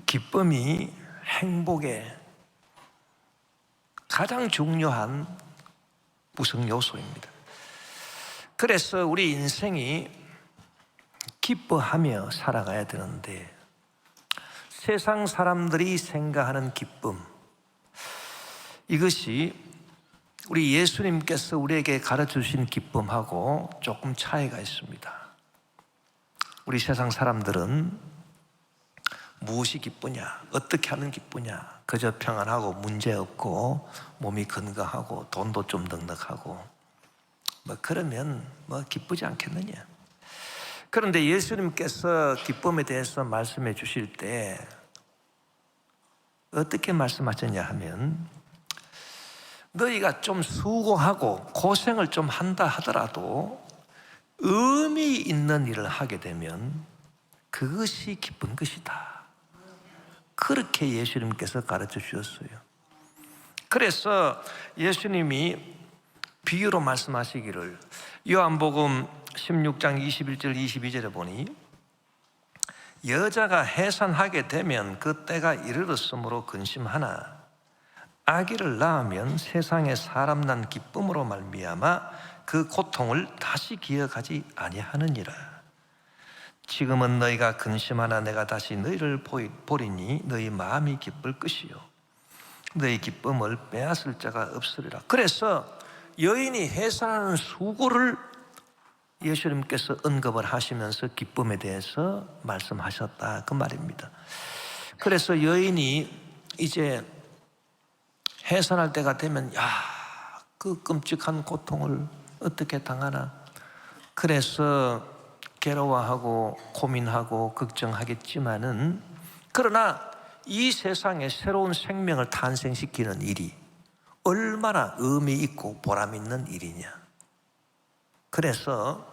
기쁨이 행복의 가장 중요한 구성 요소입니다. 그래서 우리 인생이 기뻐하며 살아가야 되는데, 세상 사람들이 생각하는 기쁨, 이것이 우리 예수님께서 우리에게 가르쳐주신 기쁨하고 조금 차이가 있습니다. 우리 세상 사람들은 무엇이 기쁘냐, 어떻게 하면 기쁘냐, 그저 평안하고 문제없고 몸이 건강하고 돈도 좀 넉넉하고 그러면 기쁘지 않겠느냐. 그런데 예수님께서 기쁨에 대해서 말씀해 주실 때 어떻게 말씀하셨냐 하면, 너희가 좀 수고하고 고생을 좀 한다 하더라도 의미 있는 일을 하게 되면 그것이 기쁜 것이다. 그렇게 예수님께서 가르쳐 주셨어요. 그래서 예수님이 비유로 말씀하시기를, 요한복음 16장 21절 22절에 보니, 여자가 해산하게 되면 그 때가 이르렀으므로 근심하나 아기를 낳으면 세상에 사람 난 기쁨으로 말미암아 그 고통을 다시 기억하지 아니하느니라. 지금은 너희가 근심하나 내가 다시 너희를 보리니 너희 마음이 기쁠 것이요 너희 기쁨을 빼앗을 자가 없으리라. 그래서 여인이 해산하는 수고를 예수님께서 언급을 하시면서 기쁨에 대해서 말씀하셨다, 그 말입니다. 그래서 여인이 이제 해산할 때가 되면 그 끔찍한 고통을 어떻게 당하나, 그래서 괴로워하고 고민하고 걱정하겠지만은, 그러나 이 세상에 새로운 생명을 탄생시키는 일이 얼마나 의미 있고 보람 있는 일이냐. 그래서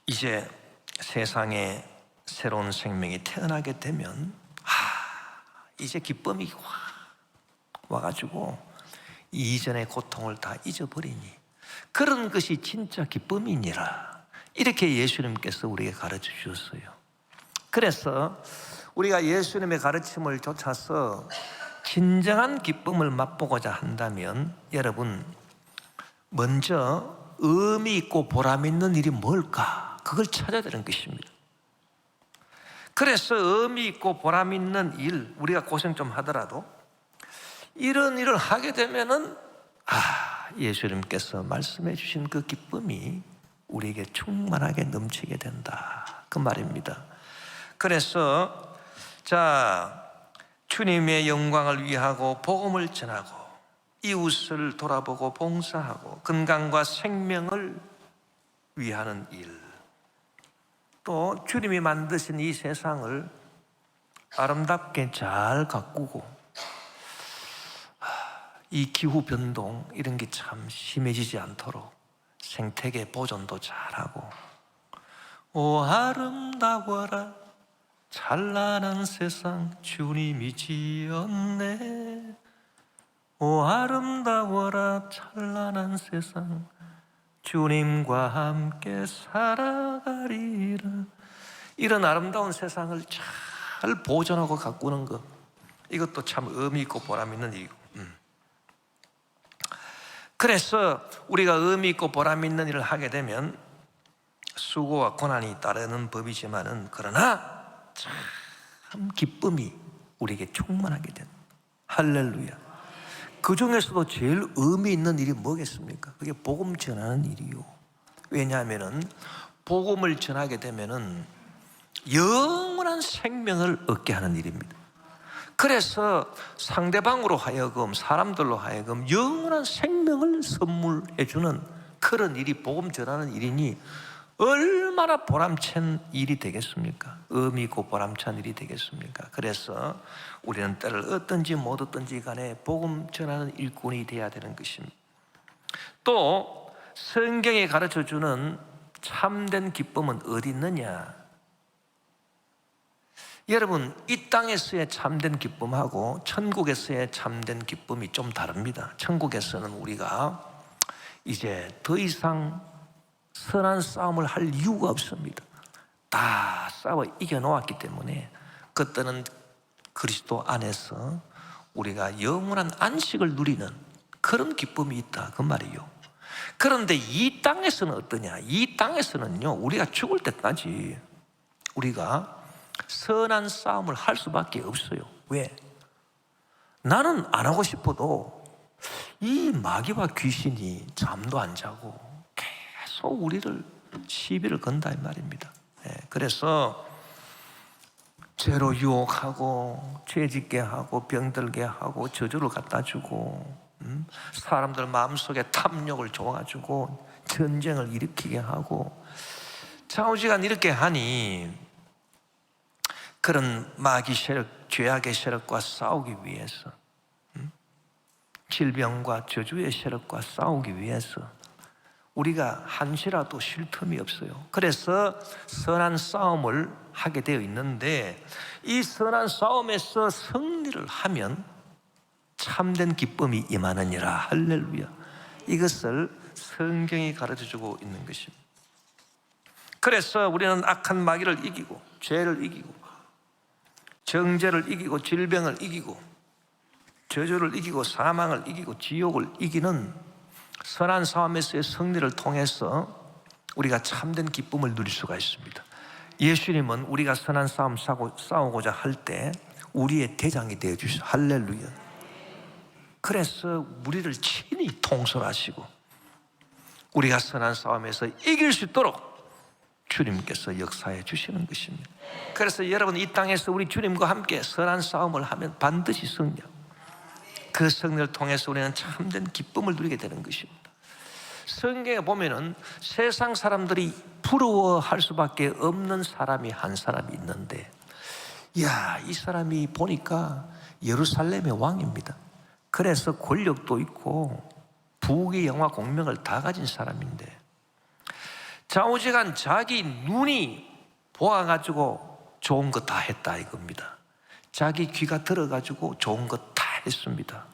이제 세상에 새로운 생명이 태어나게 되면 이제 기쁨이 와가지고 이전의 고통을 다 잊어버리니 그런 것이 진짜 기쁨이니라. 이렇게 예수님께서 우리에게 가르쳐 주셨어요. 그래서 우리가 예수님의 가르침을 쫓아서 진정한 기쁨을 맛보고자 한다면, 여러분, 먼저 의미 있고 보람 있는 일이 뭘까? 그걸 찾아야 되는 것입니다. 그래서 의미 있고 보람 있는 일, 우리가 고생 좀 하더라도 이런 일을 하게 되면은 예수님께서 말씀해 주신 그 기쁨이 우리에게 충만하게 넘치게 된다, 그 말입니다. 그래서 주님의 영광을 위하고 복음을 전하고 이웃을 돌아보고 봉사하고 건강과 생명을 위하는 일, 또 주님이 만드신 이 세상을 아름답게 잘 가꾸고 이 기후 변동 이런 게 참 심해지지 않도록 생태계 보존도 잘하고, 오 아름다워라 찬란한 세상 주님이 지었네, 오 아름다워라 찬란한 세상 주님과 함께 살아가리라. 이런 아름다운 세상을 잘 보존하고 가꾸는 것, 이것도 참 의미 있고 보람 있는 일이고, 그래서 우리가 의미 있고 보람 있는 일을 하게 되면 수고와 고난이 따르는 법이지만은, 그러나 참 기쁨이 우리에게 충만하게 된다. 할렐루야. 그 중에서도 제일 의미 있는 일이 뭐겠습니까? 그게 복음 전하는 일이요. 왜냐하면은 복음을 전하게 되면은 영원한 생명을 얻게 하는 일입니다. 그래서 상대방으로 하여금, 사람들로 하여금 영원한 생명을 선물해 주는 그런 일이 복음 전하는 일이니 얼마나 보람찬 일이 되겠습니까? 의미 있고 보람찬 일이 되겠습니까? 그래서 우리는 때를 어떤지 못 어떤지 간에 복음 전하는 일꾼이 되어야 되는 것입니다. 또 성경이 가르쳐주는 참된 기쁨은 어디 있느냐? 여러분, 이 땅에서의 참된 기쁨하고 천국에서의 참된 기쁨이 좀 다릅니다. 천국에서는 우리가 이제 더 이상 선한 싸움을 할 이유가 없습니다. 다 싸워 이겨놓았기 때문에 그때는 그리스도 안에서 우리가 영원한 안식을 누리는 그런 기쁨이 있다, 그 말이에요. 그런데 이 땅에서는 어떠냐? 이 땅에서는요, 우리가 죽을 때까지 우리가 선한 싸움을 할 수밖에 없어요. 왜? 나는 안 하고 싶어도 이 마귀와 귀신이 잠도 안 자고 계속 우리를 시비를 건다 이 말입니다. 그래서 죄로 유혹하고 죄짓게 하고 병들게 하고 저주를 갖다 주고 사람들 마음속에 탐욕을 줘가지고 전쟁을 일으키게 하고 좌우지간 이렇게 하니 그런 마귀 세력, 죄악의 세력과 싸우기 위해서, 질병과 저주의 세력과 싸우기 위해서 우리가 한시라도 쉴 틈이 없어요. 그래서 선한 싸움을 하게 되어 있는데 이 선한 싸움에서 승리를 하면 참된 기쁨이 임하느니라. 할렐루야. 이것을 성경이 가르쳐주고 있는 것입니다. 그래서 우리는 악한 마귀를 이기고 죄를 이기고 정죄를 이기고 질병을 이기고 저주를 이기고 사망을 이기고 지옥을 이기는 선한 싸움에서의 승리를 통해서 우리가 참된 기쁨을 누릴 수가 있습니다. 예수님은 우리가 선한 싸움 싸우고자 할 때 우리의 대장이 되어주셔. 할렐루야. 그래서 우리를 친히 통솔하시고 우리가 선한 싸움에서 이길 수 있도록 주님께서 역사해 주시는 것입니다. 그래서 여러분, 이 땅에서 우리 주님과 함께 선한 싸움을 하면 반드시 승리하고 그 승리를 통해서 우리는 참된 기쁨을 누리게 되는 것입니다. 성경에 보면은 세상 사람들이 부러워할 수밖에 없는 사람이 한 사람이 있는데, 이야, 이 사람이 보니까 예루살렘의 왕입니다. 그래서 권력도 있고 부귀 영화 공명을 다 가진 사람인데 좌우지간 자기 눈이 보아가지고 좋은 거 다 했다 이겁니다. 자기 귀가 들어가지고 좋은 거 다 했습니다.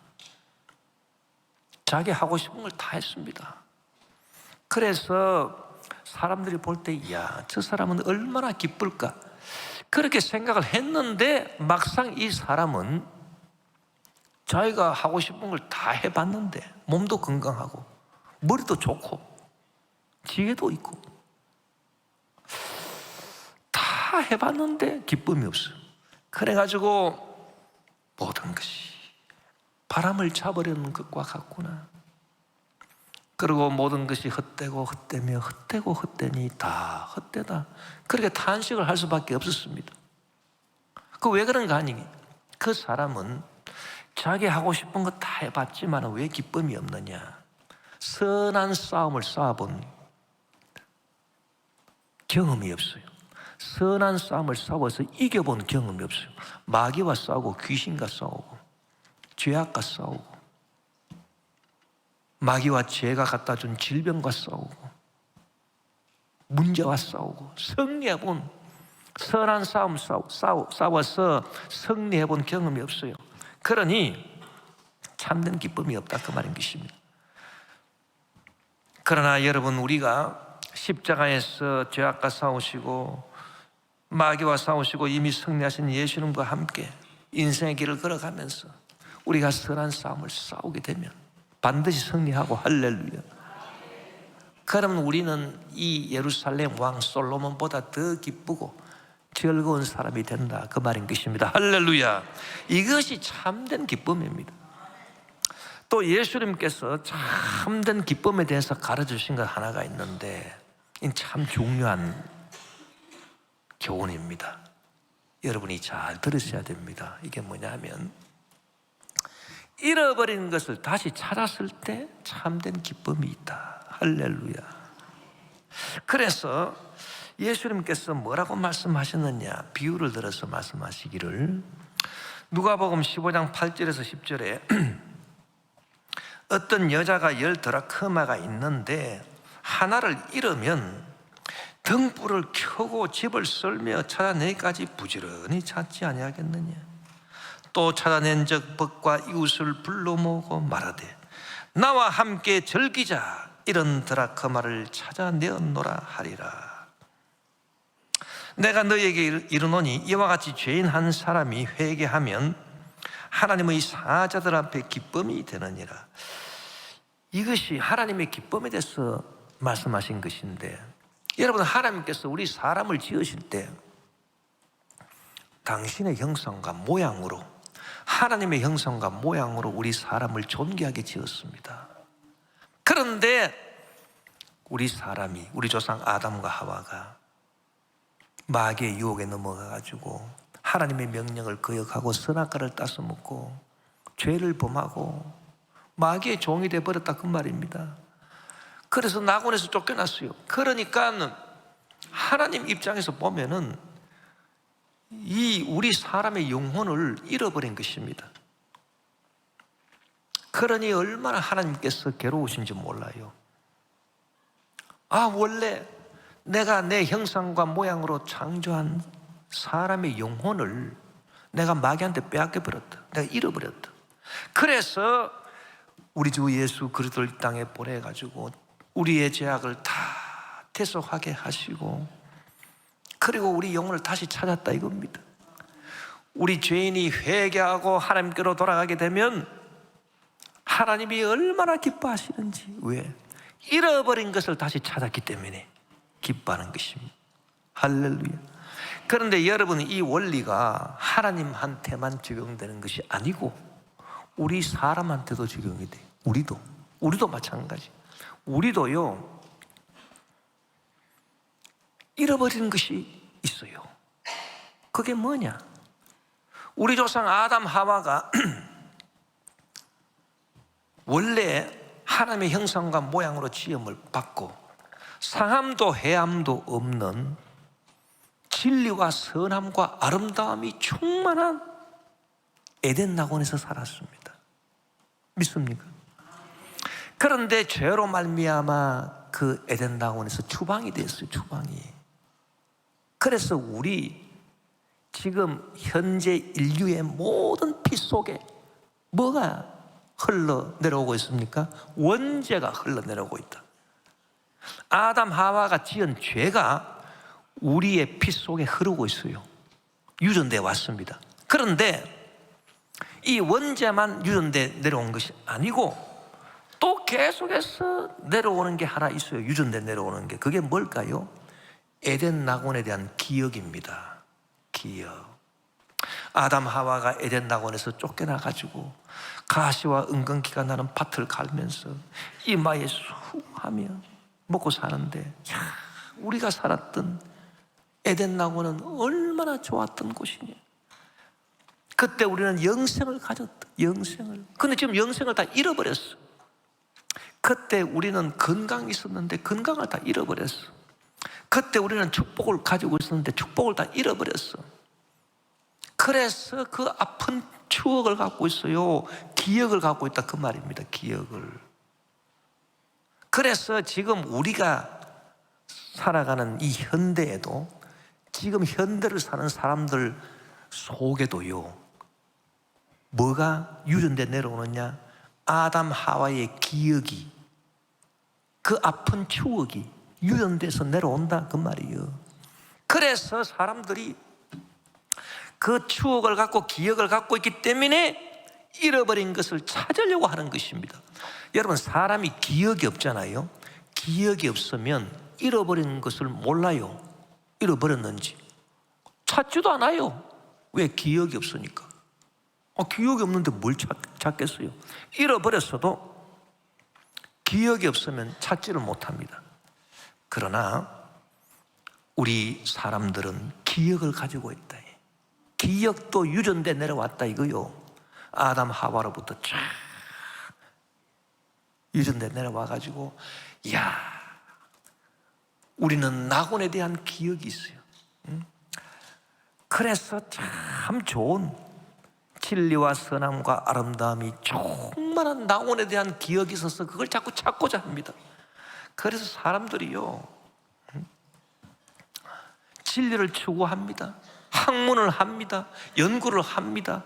자기 하고 싶은 걸 다 했습니다. 그래서 사람들이 볼 때 이야, 저 사람은 얼마나 기쁠까 그렇게 생각을 했는데 막상 이 사람은 자기가 하고 싶은 걸 다 해봤는데 몸도 건강하고 머리도 좋고 지혜도 있고 다 해봤는데 기쁨이 없어요. 그래가지고 모든 것이 바람을 잡으려는 것과 같구나. 그리고 모든 것이 헛되고 헛되며 헛되고 헛되니 다 헛되다. 그렇게 탄식을 할 수밖에 없었습니다. 그 왜 그런가 하니 그 사람은 자기 하고 싶은 거 다 해봤지만 왜 기쁨이 없느냐? 선한 싸움을 싸워본 경험이 없어요. 선한 싸움을 싸워서 이겨본 경험이 없어요. 마귀와 싸우고 귀신과 싸우고 죄악과 싸우고 마귀와 죄가 갖다 준 질병과 싸우고 문제와 싸우고 승리해본 선한 싸움 싸워서 승리해본 경험이 없어요. 그러니 참된 기쁨이 없다 그 말인 것입니다. 그러나 여러분, 우리가 십자가에서 죄악과 싸우시고 마귀와 싸우시고 이미 승리하신 예수님과 함께 인생의 길을 걸어가면서 우리가 선한 싸움을 싸우게 되면 반드시 승리하고 할렐루야. 그러면 우리는 이 예루살렘 왕 솔로몬보다 더 기쁘고 즐거운 사람이 된다 그 말인 것입니다. 할렐루야. 이것이 참된 기쁨입니다. 또 예수님께서 참된 기쁨에 대해서 가르쳐주신 것 하나가 있는데 이 참 중요한 교훈입니다. 여러분이 잘 들으셔야 됩니다. 이게 뭐냐면 잃어버린 것을 다시 찾았을 때 참된 기쁨이 있다. 할렐루야. 그래서 예수님께서 뭐라고 말씀하셨느냐, 비유를 들어서 말씀하시기를, 누가복음 15장 8절에서 10절에 어떤 여자가 10드라크마가 있는데 하나를 잃으면 등불을 켜고 집을 썰며 찾아내기까지 부지런히 찾지 아니하겠느냐. 또 찾아낸 적 벗과 이웃을 불러 모으고 말하되 나와 함께 즐기자, 이런 드라크마를 찾아내었노라 하리라. 내가 너희에게 이르노니 이와 같이 죄인 한 사람이 회개하면 하나님의 사자들 앞에 기쁨이 되느니라. 이것이 하나님의 기쁨에 대해서 말씀하신 것인데, 여러분, 하나님께서 우리 사람을 지으실 때 당신의 형상과 모양으로, 하나님의 형상과 모양으로 우리 사람을 존귀하게 지었습니다. 그런데 우리 사람이, 우리 조상 아담과 하와가 마귀의 유혹에 넘어가가지고 하나님의 명령을 거역하고 선악과를 따서 먹고 죄를 범하고 마귀의 종이 되어버렸다, 그 말입니다. 그래서 낙원에서 쫓겨났어요. 그러니까 하나님 입장에서 보면은 이 우리 사람의 영혼을 잃어버린 것입니다. 그러니 얼마나 하나님께서 괴로우신지 몰라요. 원래 내가 내 형상과 모양으로 창조한 사람의 영혼을 내가 마귀한테 빼앗겨버렸다, 내가 잃어버렸다. 그래서 우리 주 예수 그리스도를 이 땅에 보내가지고 우리의 죄악을 다 대속하게 하시고, 그리고 우리 영혼을 다시 찾았다, 이겁니다. 우리 죄인이 회개하고 하나님께로 돌아가게 되면 하나님이 얼마나 기뻐하시는지. 왜? 잃어버린 것을 다시 찾았기 때문에 기뻐하는 것입니다. 할렐루야. 그런데 여러분, 이 원리가 하나님한테만 적용되는 것이 아니고 우리 사람한테도 적용이 돼요. 우리도 마찬가지. 우리도요, 잃어버리는 것이 있어요. 그게 뭐냐? 우리 조상 아담 하와가 원래 하나님의 형상과 모양으로 지음을 받고 상함도 해함도 없는 진리와 선함과 아름다움이 충만한 에덴 낙원에서 살았습니다. 믿습니까? 그런데 죄로 말미암아 그 에덴 낙원에서 추방이 됐어요. 추방이. 그래서 우리 지금 현재 인류의 모든 피 속에 뭐가 흘러내려오고 있습니까? 원죄가 흘러내려오고 있다. 아담 하와가 지은 죄가 우리의 피 속에 흐르고 있어요. 유전되어 왔습니다. 그런데 이 원죄만 유전되어 내려온 것이 아니고 또 계속해서 내려오는 게 하나 있어요. 유전되어 내려오는 게. 그게 뭘까요? 에덴 낙원에 대한 기억입니다. 기억. 아담 하와가 에덴 낙원에서 쫓겨나가지고 가시와 은근기가 나는 밭을 갈면서 이마에 수하며 먹고 사는데, 우리가 살았던 에덴 낙원은 얼마나 좋았던 곳이냐. 그때 우리는 영생을 가졌다. 영생을. 근데 지금 영생을 다 잃어버렸어. 그때 우리는 건강이 있었는데 건강을 다 잃어버렸어. 그때 우리는 축복을 가지고 있었는데 축복을 다 잃어버렸어. 그래서 그 아픈 추억을 갖고 있어요. 기억을 갖고 있다, 그 말입니다. 기억을. 그래서 지금 우리가 살아가는 이 현대에도, 지금 현대를 사는 사람들 속에도요, 뭐가 유전돼 내려오느냐? 아담 하와의 기억이, 그 아픈 추억이 유전돼서 내려온다, 그 말이에요. 그래서 사람들이 그 추억을 갖고 기억을 갖고 있기 때문에 잃어버린 것을 찾으려고 하는 것입니다. 여러분, 사람이 기억이 없잖아요. 기억이 없으면 잃어버린 것을 몰라요. 잃어버렸는지 찾지도 않아요. 왜? 기억이 없으니까. 기억이 없는데 뭘 찾겠어요? 잃어버렸어도 기억이 없으면 찾지를 못합니다. 그러나 우리 사람들은 기억을 가지고 있다. 기억도 유전돼 내려왔다, 이거요. 아담 하와로부터 쫙 유전돼 내려와가지고, 우리는 낙원에 대한 기억이 있어요. 그래서 참 좋은 진리와 선함과 아름다움이 충만한 낙원에 대한 기억이 있어서 그걸 자꾸 찾고자 합니다. 그래서 사람들이요, 진리를 추구합니다. 학문을 합니다. 연구를 합니다.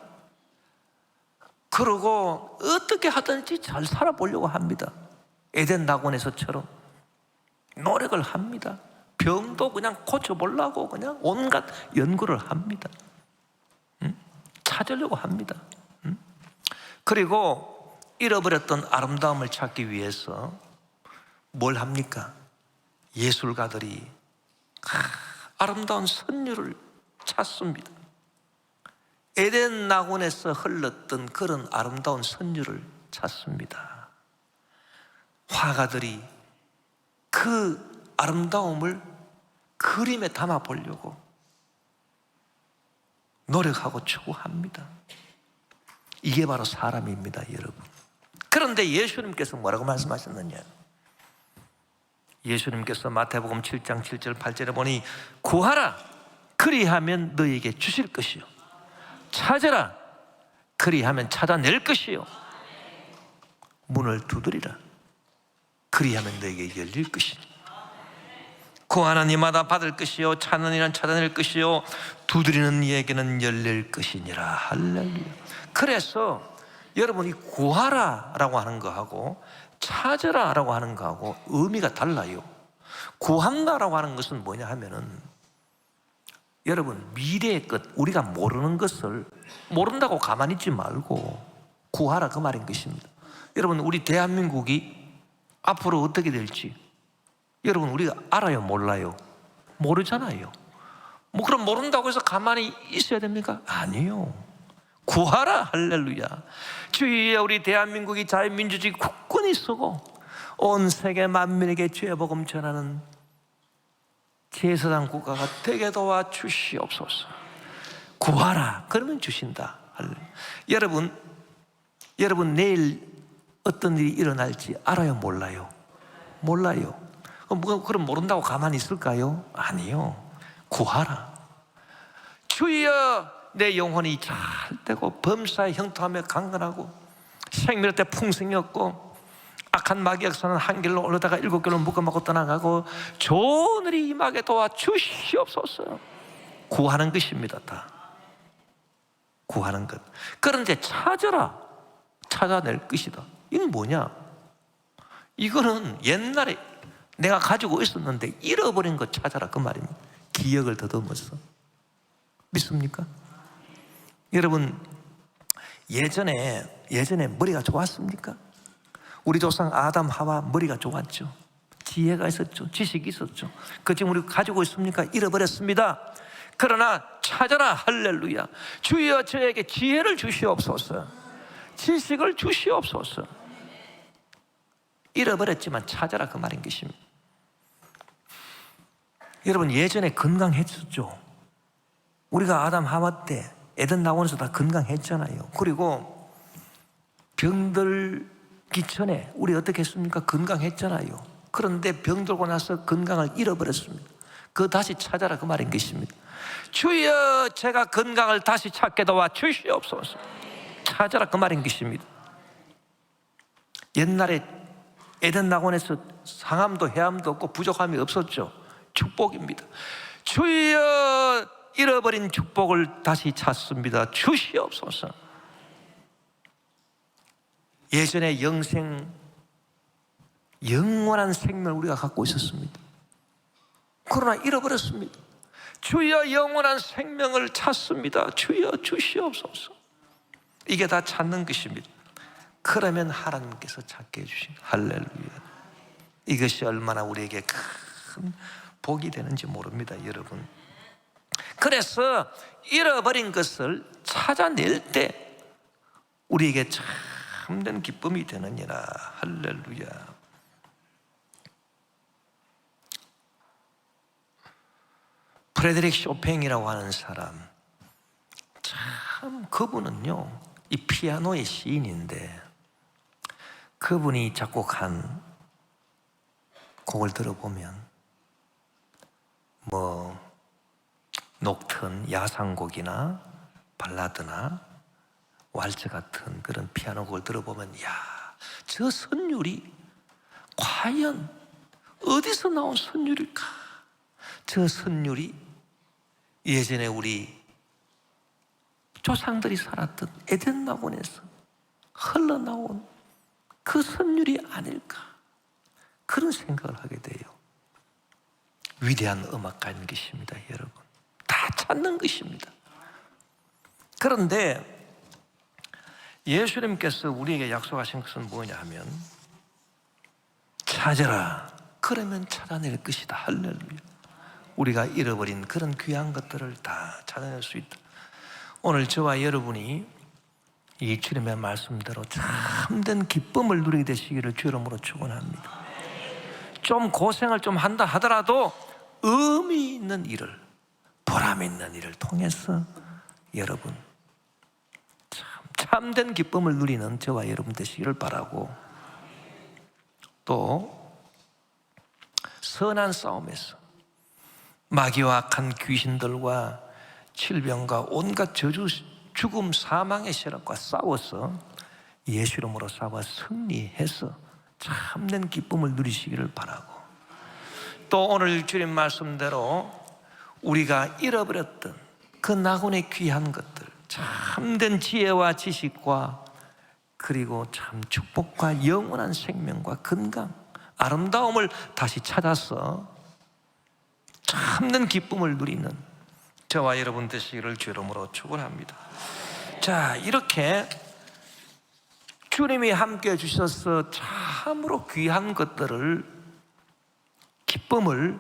그러고 어떻게 하든지 잘 살아보려고 합니다. 에덴 낙원에서처럼 노력을 합니다. 병도 그냥 고쳐보려고 그냥 온갖 연구를 합니다. 찾으려고 합니다. 그리고 잃어버렸던 아름다움을 찾기 위해서 뭘 합니까? 예술가들이 아름다운 선율을 찾습니다. 에덴 낙원에서 흘렀던 그런 아름다운 선율을 찾습니다. 화가들이 그 아름다움을 그림에 담아 보려고 노력하고 추구합니다. 이게 바로 사람입니다, 여러분. 그런데 예수님께서 뭐라고 말씀하셨느냐? 예수님께서 마태복음 7장 7절 8절에 보니 구하라 그리하면 너에게 주실 것이요 찾으라 그리하면 찾아낼 것이요 문을 두드리라 그리하면 너에게 열릴 것이니 구하는 이마다 받을 것이요 찾는 이는 찾아낼 것이요 두드리는 이에게는 열릴 것이니라. 할렐루야. 그래서 여러분이 구하라라고 하는 거하고 찾으라라고 하는 거하고 의미가 달라요. 구한다라고 하는 것은 뭐냐 하면은 여러분 미래의 것, 우리가 모르는 것을 모른다고 가만히 있지 말고 구하라 그 말인 것입니다. 여러분 우리 대한민국이 앞으로 어떻게 될지 여러분 우리가 알아요 몰라요? 모르잖아요. 뭐 그럼 모른다고 해서 가만히 있어야 됩니까? 아니요. 구하라. 할렐루야. 주위에 우리 대한민국이 자유민주주의 국권이 서고 온 세계 만민에게 죄의 복음 전하는 제사장 국가가 되게 도와주시옵소서. 구하라. 그러면 주신다. 할렐루야. 여러분 내일 어떤 일이 일어날지 알아요 몰라요? 몰라요. 그럼 모른다고 가만히 있을까요? 아니요. 구하라. 주여 내 영혼이 잘 되고 범사에 형통하며 강건하고 생명의 때 풍성이 없고 악한 마귀 역사는 한 길로 올라다가 7길로 묶어먹고 떠나가고 좋은 일이 임하게 도와주시옵소서. 구하는 것입니다. 다 구하는 것. 그런데 찾으라 찾아낼 것이다. 이건 뭐냐? 이거는 옛날에 내가 가지고 있었는데 잃어버린 것 찾아라 그 말입니다. 기억을 더듬어서. 믿습니까? 여러분 예전에 머리가 좋았습니까? 우리 조상 아담 하와 머리가 좋았죠. 지혜가 있었죠. 지식이 있었죠. 그 지금 우리 가지고 있습니까? 잃어버렸습니다. 그러나 찾아라. 할렐루야. 주여 저에게 지혜를 주시옵소서. 지식을 주시옵소서. 잃어버렸지만 찾아라 그 말인 것입니다. 여러분 예전에 건강했었죠. 우리가 아담 하와 때 에덴 낙원에서 다 건강했잖아요. 그리고 병들기 전에 우리 어떻게 했습니까? 건강했잖아요. 그런데 병들고 나서 건강을 잃어버렸습니다. 그거 다시 찾아라 그 말인 것입니다. 주여 제가 건강을 다시 찾게 도와 주시옵소서. 찾아라 그 말인 것입니다. 옛날에 에덴 낙원에서 상함도 해함도 없고 부족함이 없었죠. 축복입니다. 주여 잃어버린 축복을 다시 찾습니다. 주시옵소서. 예전에 영원한 생명을 우리가 갖고 있었습니다. 그러나 잃어버렸습니다. 주여 영원한 생명을 찾습니다. 주여 주시옵소서. 이게 다 찾는 것입니다. 그러면 하나님께서 찾게 해주신 할렐루야. 이것이 얼마나 우리에게 큰 복이 되는지 모릅니다, 여러분. 그래서 잃어버린 것을 찾아낼 때 우리에게 참된 기쁨이 되느니라. 할렐루야. 프레드릭 쇼팽이라고 하는 사람, 참 그분은요 이 피아노의 시인인데 그분이 작곡한 곡을 들어보면 뭐 녹턴, 야상곡이나 발라드나 왈츠 같은 그런 피아노 곡을 들어보면 야, 저 선율이 과연 어디서 나온 선율일까? 저 선율이 예전에 우리 조상들이 살았던 에덴 낙원에서 흘러나온 그 선율이 아닐까? 그런 생각을 하게 돼요. 위대한 음악가인 것입니다. 여러분, 다 찾는 것입니다. 그런데 예수님께서 우리에게 약속하신 것은 뭐냐 하면 찾아라, 그러면 찾아낼 것이다. 할렐루야. 우리가 잃어버린 그런 귀한 것들을 다 찾아낼 수 있다. 오늘 저와 여러분이 이 주님의 말씀대로 참된 기쁨을 누리게 되시기를 주 이름으로 축원합니다. 좀 고생을 좀 한다 하더라도 의미 있는 일을, 보람 있는 일을 통해서 여러분 참된 기쁨을 누리는 저와 여러분 되시기를 바라고, 또 선한 싸움에서 마귀와 악한 귀신들과 질병과 온갖 저주, 죽음, 사망의 세력과 싸워서 예수 이름으로 싸워 승리해서 참된 기쁨을 누리시기를 바라고, 또 오늘 주님 말씀대로 우리가 잃어버렸던 그 나군의 귀한 것들, 참된 지혜와 지식과 그리고 참 축복과 영원한 생명과 건강, 아름다움을 다시 찾아서 참된 기쁨을 누리는 저와 여러분 되시기를 주 이름으로 축원합니다. 자, 이렇게 주님이 함께 주셔서 참으로 귀한 것들을, 기쁨을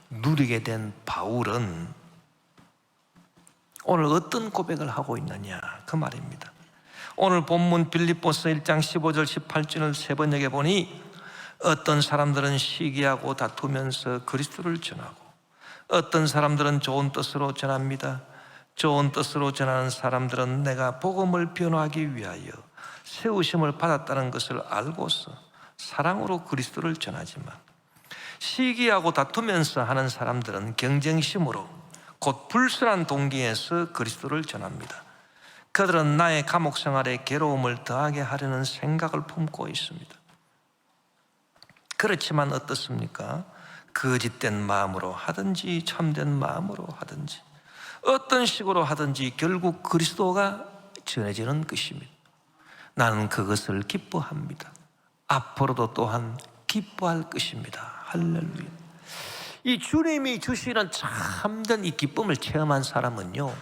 누리게 된 바울은 오늘 어떤 고백을 하고 있느냐, 그 말입니다. 오늘 본문 빌립보서 1장 15절 18절을 세 번역해 보니 어떤 사람들은 시기하고 다투면서 그리스도를 전하고 어떤 사람들은 좋은 뜻으로 전합니다. 좋은 뜻으로 전하는 사람들은 내가 복음을 변호하기 위하여 세우심을 받았다는 것을 알고서 사랑으로 그리스도를 전하지만, 시기하고 다투면서 하는 사람들은 경쟁심으로 곧 불순한 동기에서 그리스도를 전합니다. 그들은 나의 감옥 생활에 괴로움을 더하게 하려는 생각을 품고 있습니다. 그렇지만 어떻습니까? 거짓된 마음으로 하든지 참된 마음으로 하든지 어떤 식으로 하든지 결국 그리스도가 전해지는 것입니다. 나는 그것을 기뻐합니다. 앞으로도 또한 기뻐할 것입니다. 할렐루야. 이 주님이 주시는 참된 이 기쁨을 체험한 사람은요,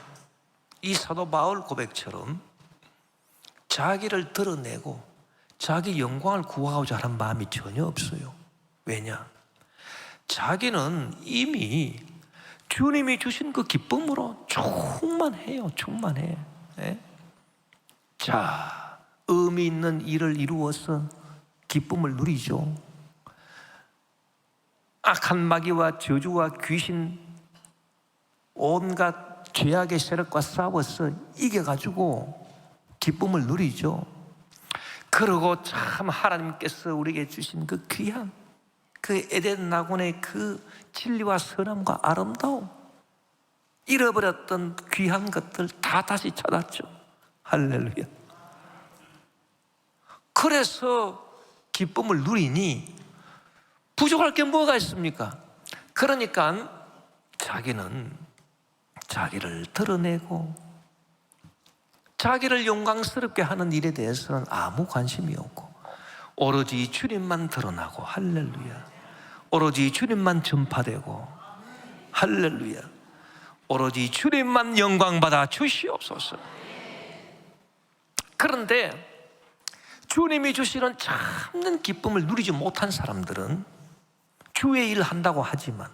이 사도 바울 고백처럼 자기를 드러내고 자기 영광을 구하고자 하는 마음이 전혀 없어요. 왜냐? 자기는 이미 주님이 주신 그 기쁨으로 충만해요. 충만해. 네? 자, 의미 있는 일을 이루어서 기쁨을 누리죠. 악한 마귀와 저주와 귀신, 온갖 죄악의 세력과 싸워서 이겨가지고 기쁨을 누리죠. 그리고 참 하나님께서 우리에게 주신 그 귀한 그 에덴 나군의 그 진리와 선함과 아름다움, 잃어버렸던 귀한 것들 다 다시 찾았죠. 할렐루야. 그래서 기쁨을 누리니 부족할 게 뭐가 있습니까? 그러니까 자기는 자기를 드러내고 자기를 영광스럽게 하는 일에 대해서는 아무 관심이 없고 오로지 주님만 드러나고, 할렐루야. 오로지 주님만 전파되고, 할렐루야. 오로지 주님만 영광받아 주시옵소서. 그런데 주님이 주시는 참는 기쁨을 누리지 못한 사람들은 주의 일을 한다고 하지만,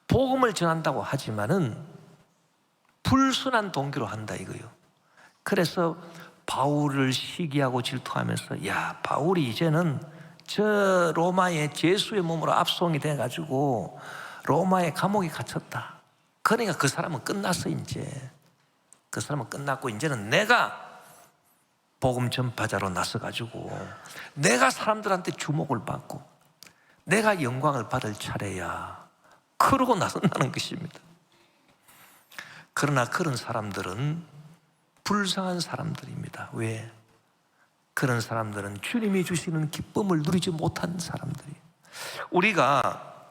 복음을 전한다고 하지만은 불순한 동기로 한다 이거요. 그래서 바울을 시기하고 질투하면서, 야, 바울이 이제는 저 로마의 죄수의 몸으로 압송이 돼가지고 로마의 감옥에 갇혔다. 그러니까 그 사람은 끝났어. 이제 그 사람은 끝났고 이제는 내가 복음 전파자로 나서가지고 내가 사람들한테 주목을 받고 내가 영광을 받을 차례야, 그러고 나선다는 것입니다. 그러나 그런 사람들은 불쌍한 사람들입니다. 왜? 그런 사람들은 주님이 주시는 기쁨을 누리지 못한 사람들이. 우리가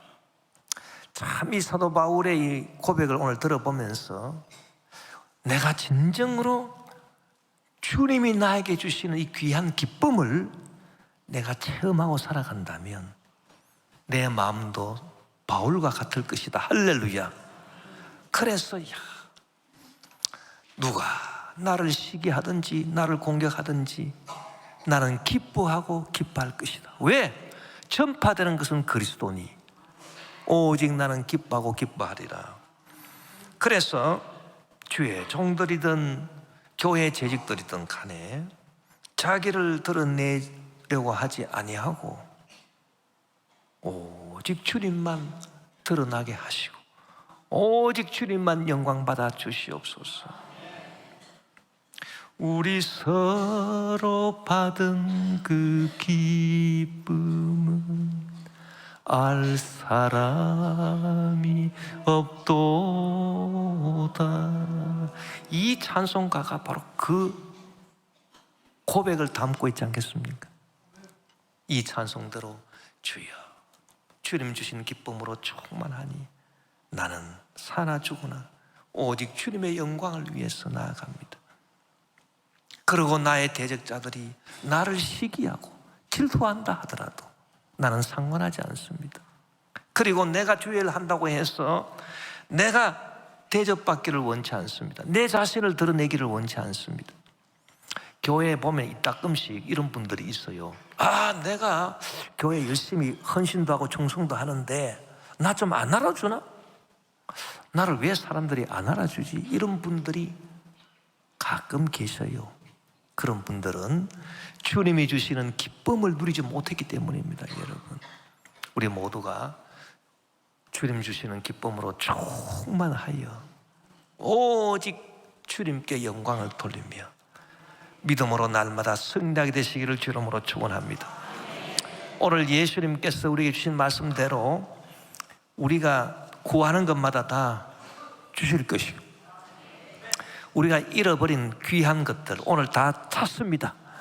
참 이 사도 바울의 이 고백을 오늘 들어보면서 내가 진정으로 주님이 나에게 주시는 이 귀한 기쁨을 내가 체험하고 살아간다면 내 마음도 바울과 같을 것이다. 할렐루야. 그래서 누가 나를 시기하든지 나를 공격하든지 나는 기뻐하고 기뻐할 것이다. 왜? 전파되는 것은 그리스도니 오직 나는 기뻐하고 기뻐하리라. 그래서 주의 종들이든 교회 재직들이든 간에 자기를 드러내려고 하지 아니하고 오직 주님만 드러나게 하시고 오직 주님만 영광 받아 주시옵소서. 우리 서로 받은 그 기쁨은 알 사람이 없도다. 이 찬송가가 바로 그 고백을 담고 있지 않겠습니까? 이 찬송대로 주여 주님 주신 기쁨으로 충만하니 나는 사나 죽으나 오직 주님의 영광을 위해서 나아갑니다. 그리고 나의 대적자들이 나를 시기하고 질투한다 하더라도 나는 상관하지 않습니다. 그리고 내가 주의를 한다고 해서 내가 대접받기를 원치 않습니다. 내 자신을 드러내기를 원치 않습니다. 교회에 보면 가끔씩 이런 분들이 있어요. 내가 교회 열심히 헌신도 하고 충성도 하는데 나 좀 안 알아주나? 나를 왜 사람들이 안 알아주지? 이런 분들이 가끔 계셔요. 그런 분들은 주님이 주시는 기쁨을 누리지 못했기 때문입니다. 여러분, 우리 모두가 주님 주시는 기쁨으로 충만하여 오직 주님께 영광을 돌리며 믿음으로 날마다 승리하게 되시기를 주 이름으로 축원합니다. 오늘 예수님께서 우리에게 주신 말씀대로 우리가 구하는 것마다 다 주실 것이고 우리가 잃어버린 귀한 것들 오늘 다 찾습니다.